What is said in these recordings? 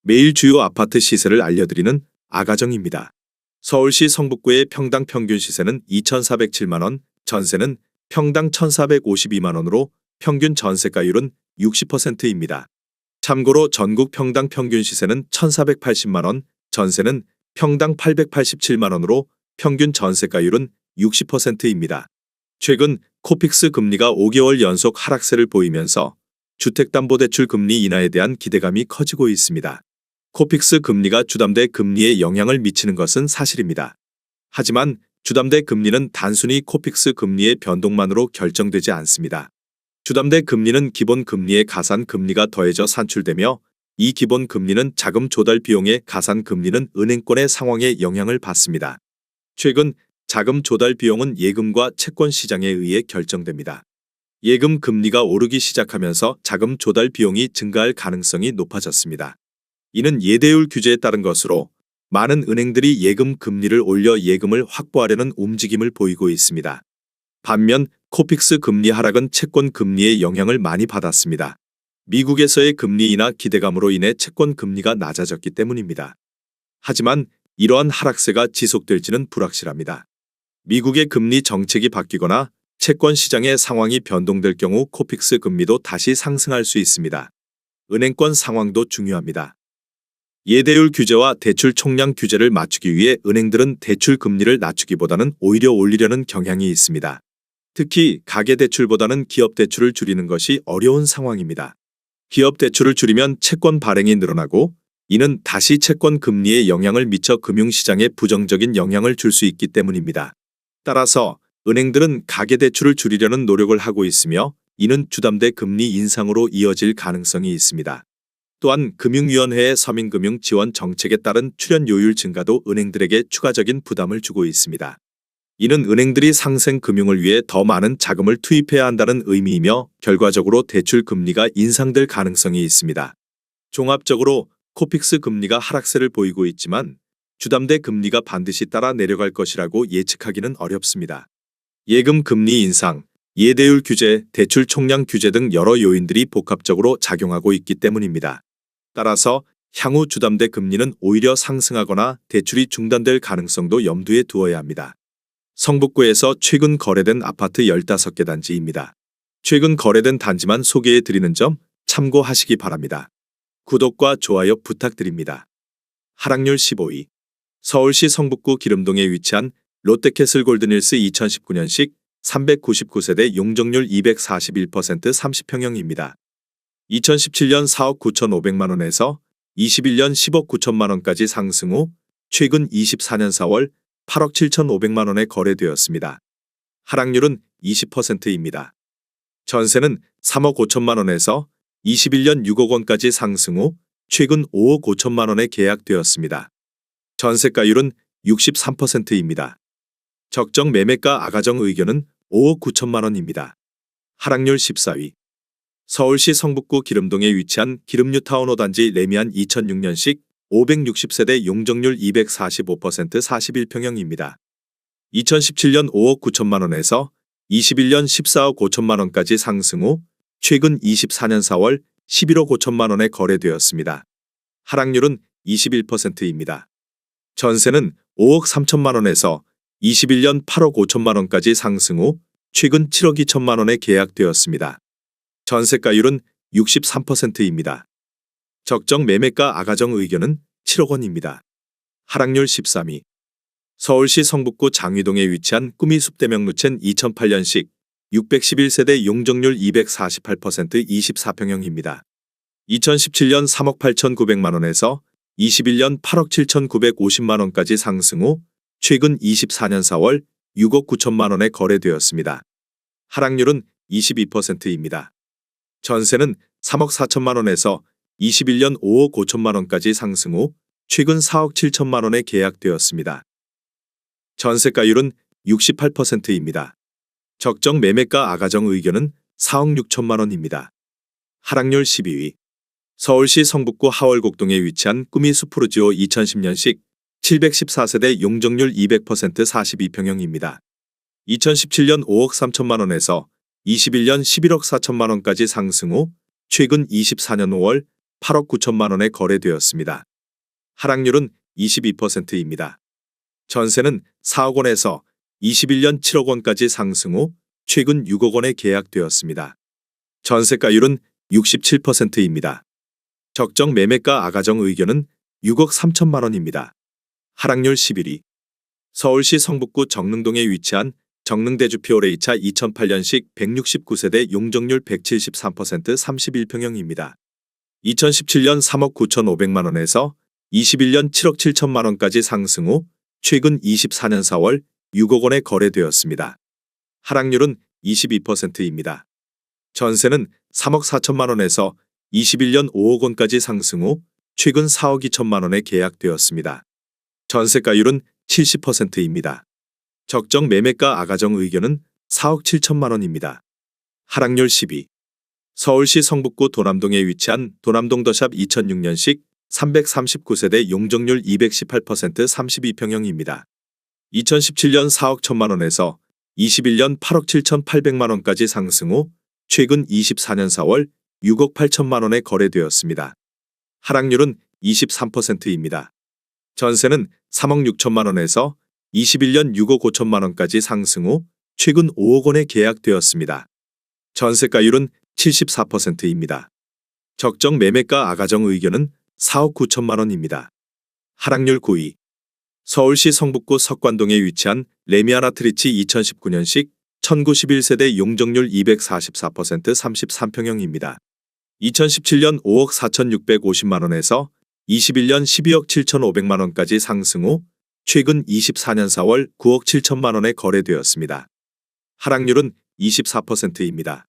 매일 주요 아파트 시세를 알려드리는 아가정입니다. 서울시 성북구의 평당 평균 시세는 2,407만 원, 전세는 평당 1,452만 원으로 평균 전세가율은 60%입니다. 참고로 전국 평당 평균 시세는 1,480만 원, 전세는 평당 887만 원으로 평균 전세가율은 60%입니다. 최근 코픽스 금리가 5개월 연속 하락세를 보이면서 주택담보대출 금리 인하에 대한 기대감이 커지고 있습니다. 코픽스 금리가 주담대 금리에 영향을 미치는 것은 사실입니다. 하지만 주담대 금리는 단순히 코픽스 금리의 변동만으로 결정되지 않습니다. 주담대 금리는 기본 금리에 가산 금리가 더해져 산출되며 이 기본 금리는 자금 조달 비용의 가산 금리는 은행권의 상황에 영향을 받습니다. 최근 자금 조달 비용은 예금과 채권 시장에 의해 결정됩니다. 예금 금리가 오르기 시작하면서 자금 조달 비용이 증가할 가능성이 높아졌습니다. 이는 예대율 규제에 따른 것으로 많은 은행들이 예금 금리를 올려 예금을 확보하려는 움직임을 보이고 있습니다. 반면 코픽스 금리 하락은 채권 금리의 영향을 많이 받았습니다. 미국에서의 금리 인하 기대감으로 인해 채권 금리가 낮아졌기 때문입니다. 하지만 이러한 하락세가 지속될지는 불확실합니다. 미국의 금리 정책이 바뀌거나 채권 시장의 상황이 변동될 경우 코픽스 금리도 다시 상승할 수 있습니다. 은행권 상황도 중요합니다. 예대율 규제와 대출 총량 규제를 맞추기 위해 은행들은 대출 금리를 낮추기보다는 오히려 올리려는 경향이 있습니다. 특히 가계대출보다는 기업대출을 줄이는 것이 어려운 상황입니다. 기업대출을 줄이면 채권 발행이 늘어나고 이는 다시 채권 금리에 영향을 미쳐 금융시장에 부정적인 영향을 줄 수 있기 때문입니다. 따라서 은행들은 가계대출을 줄이려는 노력을 하고 있으며 이는 주담대 금리 인상으로 이어질 가능성이 있습니다. 또한 금융위원회의 서민금융 지원 정책에 따른 출연 요율 증가도 은행들에게 추가적인 부담을 주고 있습니다. 이는 은행들이 상생 금융을 위해 더 많은 자금을 투입해야 한다는 의미이며 결과적으로 대출 금리가 인상될 가능성이 있습니다. 종합적으로 코픽스 금리가 하락세를 보이고 있지만 주담대 금리가 반드시 따라 내려갈 것이라고 예측하기는 어렵습니다. 예금 금리 인상, 예대율 규제, 대출 총량 규제 등 여러 요인들이 복합적으로 작용하고 있기 때문입니다. 따라서 향후 주담대 금리는 오히려 상승하거나 대출이 중단될 가능성도 염두에 두어야 합니다. 성북구에서 최근 거래된 아파트 15개 단지입니다. 최근 거래된 단지만 소개해 드리는 점 참고하시기 바랍니다. 구독과 좋아요 부탁드립니다. 하락률 15위. 서울시 성북구 기름동에 위치한 롯데캐슬 골든힐스 2019년식 399세대 용적률 241% 30평형입니다. 2017년 4억 9,500만 원에서 21년 10억 9천만 원까지 상승 후 최근 24년 4월 8억 7,500만 원에 거래되었습니다. 하락률은 20%입니다. 전세는 3억 5천만 원에서 21년 6억 원까지 상승 후 최근 5억 5천만 원에 계약되었습니다. 전세가율은 63%입니다. 적정 매매가 아가정 의견은 5억 9천만 원입니다. 하락률 14위. 서울시 성북구 기름동에 위치한 기름뉴타운 5단지 레미안 2006년식 560세대 용적률 245% 41평형입니다. 2017년 5억 9천만 원에서 21년 14억 5천만 원까지 상승 후 최근 24년 4월 11억 5천만 원에 거래되었습니다. 하락률은 21%입니다. 전세는 5억 3천만 원에서 21년 8억 5천만 원까지 상승 후 최근 7억 2천만 원에 계약되었습니다. 전세가율은 63%입니다. 적정 매매가 아가정 의견은 7억 원입니다. 하락률 13위. 서울시 성북구 장위동에 위치한 꿈이 숲대명루첸 2008년식 611세대 용적률 248% 24평형입니다. 2017년 3억 8,900만 원에서 21년 8억 7,950만 원까지 상승 후 최근 24년 4월 6억 9천만 원에 거래되었습니다. 하락률은 22%입니다. 전세는 3억 4천만 원에서 21년 5억 5천만 원까지 상승 후 최근 4억 7천만 원에 계약되었습니다. 전세가율은 68%입니다. 적정 매매가 아가정 의견은 4억 6천만 원입니다. 하락률 12위. 서울시 성북구 하월곡동에 위치한 꿈이 수프루지오 2010년식 714세대 용적률 200% 42평형입니다. 2017년 5억 3천만 원에서 21년 11억 4천만 원까지 상승 후 최근 24년 5월 8억 9천만 원에 거래되었습니다. 하락률은 22%입니다. 전세는 4억 원에서 21년 7억 원까지 상승 후 최근 6억 원에 계약되었습니다. 전세가율은 67%입니다. 적정 매매가 아가정 의견은 6억 3천만 원입니다. 하락률 11위. 서울시 성북구 정릉동에 위치한 정릉대주표 레이차 2008년식 169세대 용적률 173% 31평형입니다. 2017년 3억 9,500만 원에서 21년 7억 7천만 원까지 상승 후 최근 24년 4월 6억 원에 거래되었습니다. 하락률은 22%입니다. 전세는 3억 4천만 원에서 21년 5억 원까지 상승 후 최근 4억 2천만 원에 계약되었습니다. 전세가율은 70%입니다. 적정 매매가 아가정 의견은 4억 7천만 원입니다. 하락률 10위. 서울시 성북구 도남동에 위치한 도남동 더샵 2006년식 339세대 용적률 218% 32평형입니다. 2017년 4억 1천만 원에서 21년 8억 7,800만 원까지 상승 후 최근 24년 4월 6억 8천만 원에 거래되었습니다. 하락률은 23%입니다. 전세는 3억 6천만 원에서 21년 6억 5천만 원까지 상승 후 최근 5억 원에 계약되었습니다. 전세가율은 74%입니다. 적정 매매가 아가정 의견은 4억 9천만 원입니다. 하락률 9위. 서울시 성북구 석관동에 위치한 레미아나트리치 2019년식 1091세대 용적률 244% 33평형입니다. 2017년 5억 4,650만 원에서 21년 12억 7,500만 원까지 상승 후 최근 24년 4월 9억 7천만 원에 거래되었습니다. 하락률은 24%입니다.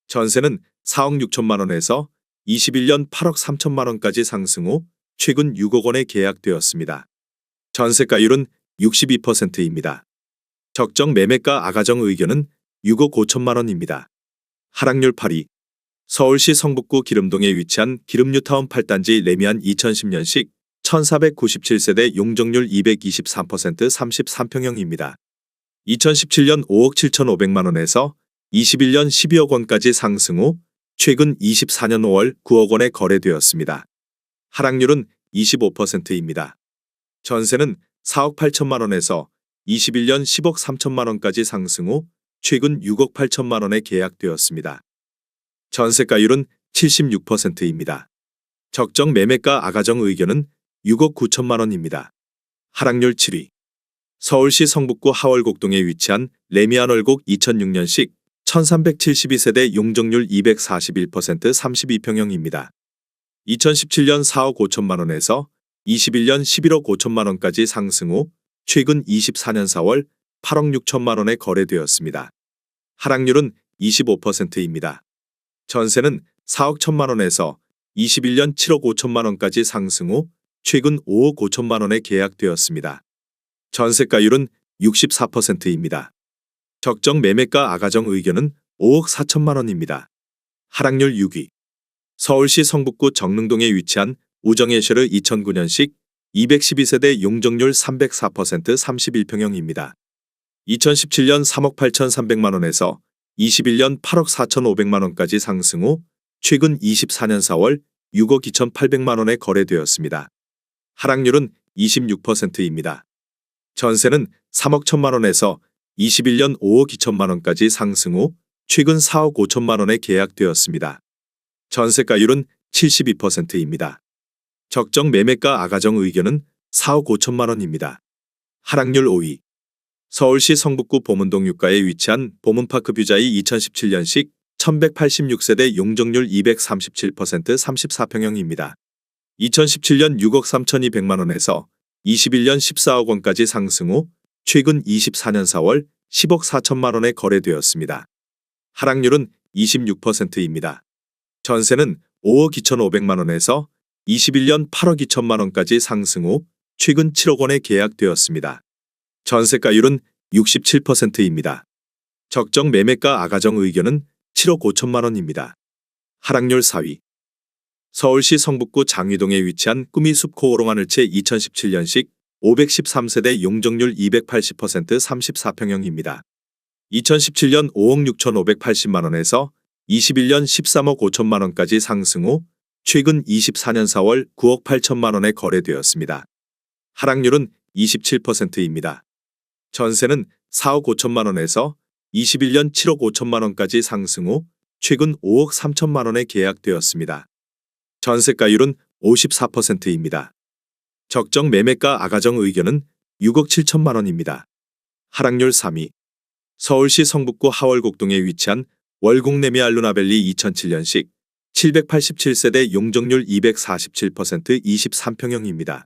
전세는 4억 6천만 원에서 21년 8억 3천만 원까지 상승 후 최근 6억 원에 계약되었습니다. 전세가율은 62%입니다. 적정 매매가 아가정 의견은 6억 5천만 원입니다. 하락률 8위. 서울시 성북구 기름동에 위치한 기름뉴타운 8단지 레미안 2010년식 1497세대 용적률 223% 33평형입니다. 2017년 5억 7,500만 원에서 21년 12억 원까지 상승 후 최근 24년 5월 9억 원에 거래되었습니다. 하락률은 25%입니다. 전세는 4억 8천만 원에서 21년 10억 3천만 원까지 상승 후 최근 6억 8천만 원에 계약되었습니다. 전세가율은 76%입니다. 적정 매매가 아가정 의견은 6억 9천만 원입니다. 하락률 7위. 서울시 성북구 하월곡동에 위치한 레미안 월곡 2006년식 1372세대 용적률 241% 32평형입니다. 2017년 4억 5천만 원에서 21년 11억 5천만 원까지 상승 후 최근 24년 4월 8억 6천만 원에 거래되었습니다. 하락률은 25%입니다. 전세는 4억 1천만 원에서 21년 7억 5천만 원까지 상승 후 최근 5억 5천만 원에 계약되었습니다. 전세가율은 64%입니다. 적정 매매가 아가정 의견은 5억 4천만 원입니다. 하락률 6위. 서울시 성북구 정릉동에 위치한 우정에셔르 2009년식 212세대 용적률 304% 31평형입니다. 2017년 3억 8,300만 원에서 21년 8억 4,500만 원까지 상승 후 최근 24년 4월 6억 2,800만 원에 거래되었습니다. 하락률은 26%입니다. 전세는 3억 1천만 원에서 21년 5억 2천만 원까지 상승 후 최근 4억 5천만 원에 계약되었습니다. 전세가율은 72%입니다. 적정 매매가 아가정 의견은 4억 5천만 원입니다. 하락률 5위. 서울시 성북구 보문동 유가에 위치한 보문파크 뷰자이 2017년식 1186세대 용적률 237% 34평형입니다. 2017년 6억 3,200만 원에서 21년 14억 원까지 상승 후 최근 24년 4월 10억 4천만 원에 거래되었습니다. 하락률은 26%입니다. 전세는 5억 2,500만 원에서 21년 8억 2천만 원까지 상승 후 최근 7억 원에 계약되었습니다. 전세가율은 67%입니다. 적정 매매가 아가정 의견은 7억 5천만 원입니다. 하락률 4위. 서울시 성북구 장위동에 위치한 꾸미숲 코오롱하늘채 2017년식 513세대 용적률 280% 34평형입니다. 2017년 5억 6,580만 원에서 21년 13억 5천만 원까지 상승 후 최근 24년 4월 9억 8천만 원에 거래되었습니다. 하락률은 27%입니다. 전세는 4억 5천만 원에서 21년 7억 5천만 원까지 상승 후 최근 5억 3천만 원에 계약되었습니다. 전세가율은 54%입니다. 적정 매매가 아가정 의견은 6억 7천만 원입니다. 하락률 3위. 서울시 성북구 하월곡동에 위치한 월곡레미 알루나밸리 2007년식 787세대 용적률 247% 23평형입니다.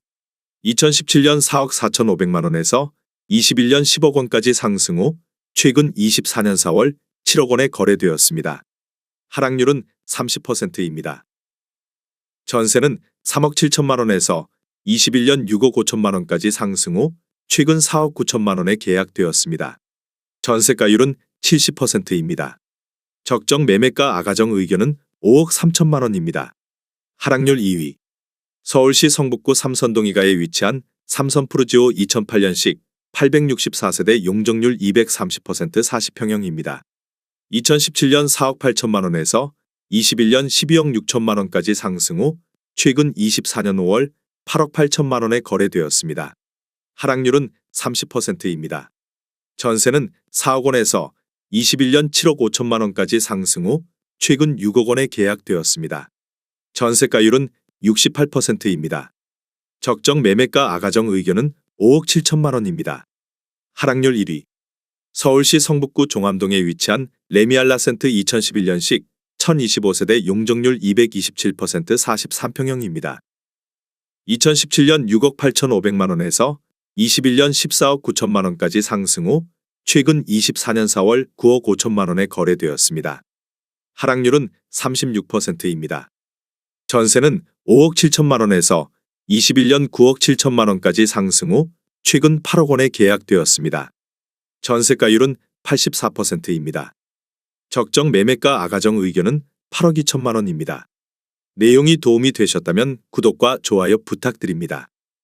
2017년 4억 4,500만 원에서 21년 10억 원까지 상승 후 최근 24년 4월 7억 원에 거래되었습니다. 하락률은 30%입니다. 전세는 3억 7천만 원에서 21년 6억 5천만 원까지 상승 후 최근 4억 9천만 원에 계약되었습니다. 전세가율은 70%입니다. 적정 매매가 아가정 의견은 5억 3천만 원입니다. 하락률 2위. 서울시 성북구 삼선동이가에 위치한 삼선 푸르지오 2008년식 864세대 용적률 230% 40평형입니다. 2017년 4억 8천만 원에서 21년 12억 6천만 원까지 상승 후 최근 24년 5월 8억 8천만 원에 거래되었습니다. 하락률은 30%입니다. 전세는 4억 원에서 21년 7억 5천만 원까지 상승 후 최근 6억 원에 계약되었습니다. 전세가율은 68%입니다. 적정 매매가 아가정 의견은 5억 7천만 원입니다. 하락률 1위. 서울시 성북구 종암동에 위치한 레미알라센트 2011년식 1025세대 용적률 227% 43평형입니다. 2017년 6억 8,500만 원에서 21년 14억 9천만 원까지 상승 후 최근 24년 4월 9억 5천만 원에 거래되었습니다. 하락률은 36%입니다. 전세는 5억 7천만 원에서 21년 9억 7천만 원까지 상승 후 최근 8억 원에 계약되었습니다. 전세가율은 84%입니다. 적정 매매가 아가정 의견은 8억 2천만 원입니다. 내용이 도움이 되셨다면 구독과 좋아요 부탁드립니다.